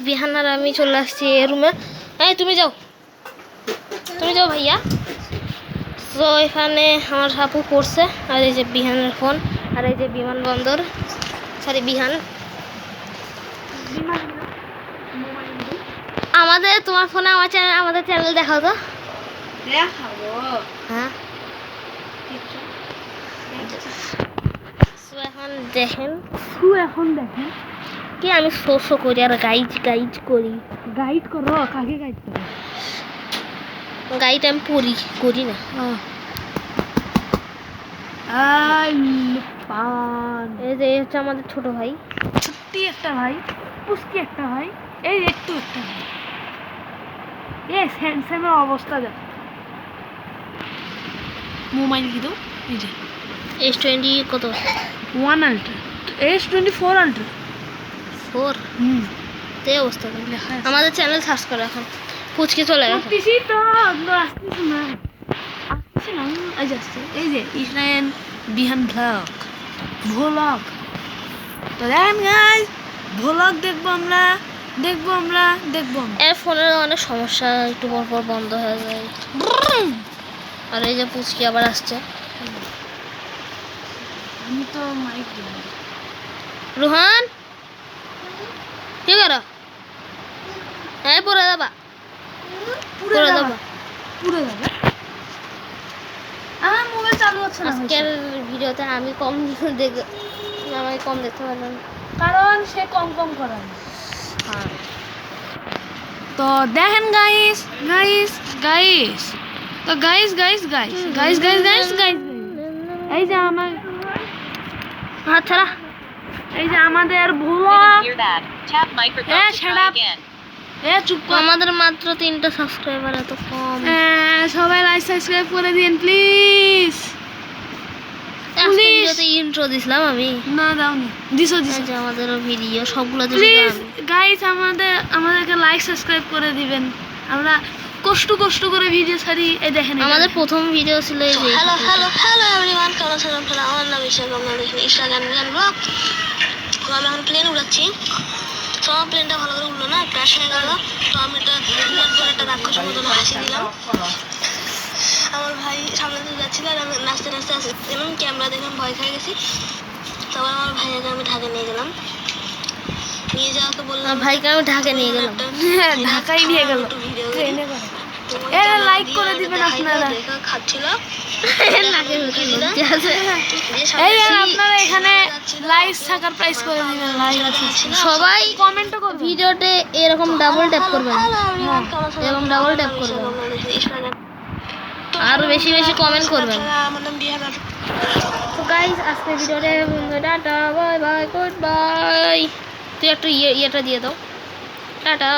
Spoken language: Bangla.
বিহান আর আমি চলে আসছি রুমে। এই তুমি যাও ভাইয়া। তো এখানে আমার আপু পড়ছে, আর এই যে বিহানের ফোন, আর এই যে বিমানবন্দর, সরি বিহান। তোমার ফোনে আমাদের চ্যানেল দেখাও তো। দেখাবো। হ্যাঁ, এখন দেখেন কি আমি শো করি আর গাইড করি। গাইড করো, কাকে গাইড করো? গাইড আমি করি না। এই যে হচ্ছে আমাদের ছোট ভাই, ছোট্টি একটা ভাই, পুষ্টি একটা ভাই, এই একটু একটা ভাই। স্যামসামের অবস্থা দেখ। মোবাইল কিন্তু এই যে S20 কত? 1 আলট্রা, S24 আলট্রা 4। তে অবস্থা আমাদের চ্যানেল সার্চ করো এখন। পুচকে চলে গেছে। আসতেছি তো, আসতেছি না এই যে আসছে, এই যে ইসরায়েল বিহান ভ্লগ। তো দেখেন গাইস, ভ্লগ দেখবো আমরা। এর ফোনের অনেক সমস্যা, একটু পর বন্ধ হয়ে যায়। আর এই যে পুচকি আবার আসছে। আমি তো মাইক দিলাম। রোহান কি করো? হ্যাঁ, পড়ে যাবা। আমার মোবাইল চালু হচ্ছে না। আজকের ভিডিওতে আমি কম দেখতে পারলাম, কারণ সে কম করায়। হ্যাঁ। তো দেখেন গাইস, তো গাইস এই যে আমার আচ্ছা, এই যে আমাদের ভ্লগ। চুপ কর। আমাদের মাত্র 3টা সাবস্ক্রাইবার, এত কম। সবাই লাইক সাবস্ক্রাইব করে দিন প্লিজ। ভিডিওতে ইন্ট্রো দিছিলাম আমি। না দাওনি, দিছো। আমাদের ভিডিও সবগুলো প্লিজ গাইস, আমাদেরকে লাইক সাবস্ক্রাইব করে দিবেন। আমরা কষ্ট করে ভিডিও ছাড়ি। এই দেখেন আমাদের প্রথম ভিডিও ছিল এই যে হ্যালো এভরিওয়ান, কেমন আছেন আপনারা? আমার নাম ইশাক, আপনারা দেখেন ইশাক গান ব্লগ। তো আমি এখন প্লেন উড়াচ্ছি। তো আমার প্লেনটা ভালো করে উঠলো না, ক্র্যাশ হয়ে গেল। তো আমি একটা রাক্ষসের মতন হাসি দিলাম। আমার ভাই সামনে দিয়ে যাচ্ছিল আর আমি নাচতে আসছিলাম, ক্যামেরা দেখে আমি ভয় খেয়ে গেছি। তারপর আমার ভাইয়াকে আমি ঢাকা নিয়ে গেলাম। নিয়ে যাওয়াকে বললাম, ভাইকে আমি ঢাকা নিয়ে গেলাম। ঢাকায় নিয়ে গেল ট্রেনে করে। লাইক করে দিবেন আপনারা। খাচ্ছিল এই আপনারা এখানে লাইক থাকার প্রাইস করে দিবেন। লাইক আছে, সবাই কমেন্টও করবেন। ভিডিওতে এরকম ডাবল ট্যাপ করবেন, এরকম ডাবল ট্যাপ করবেন, আর বেশি কমেন্ট করবেন। তো গাইস, আজকে ভিডিওতে tata, bye bye, good bye. তুই একটু ইয়েটা দিয়ে দাও, টাটা।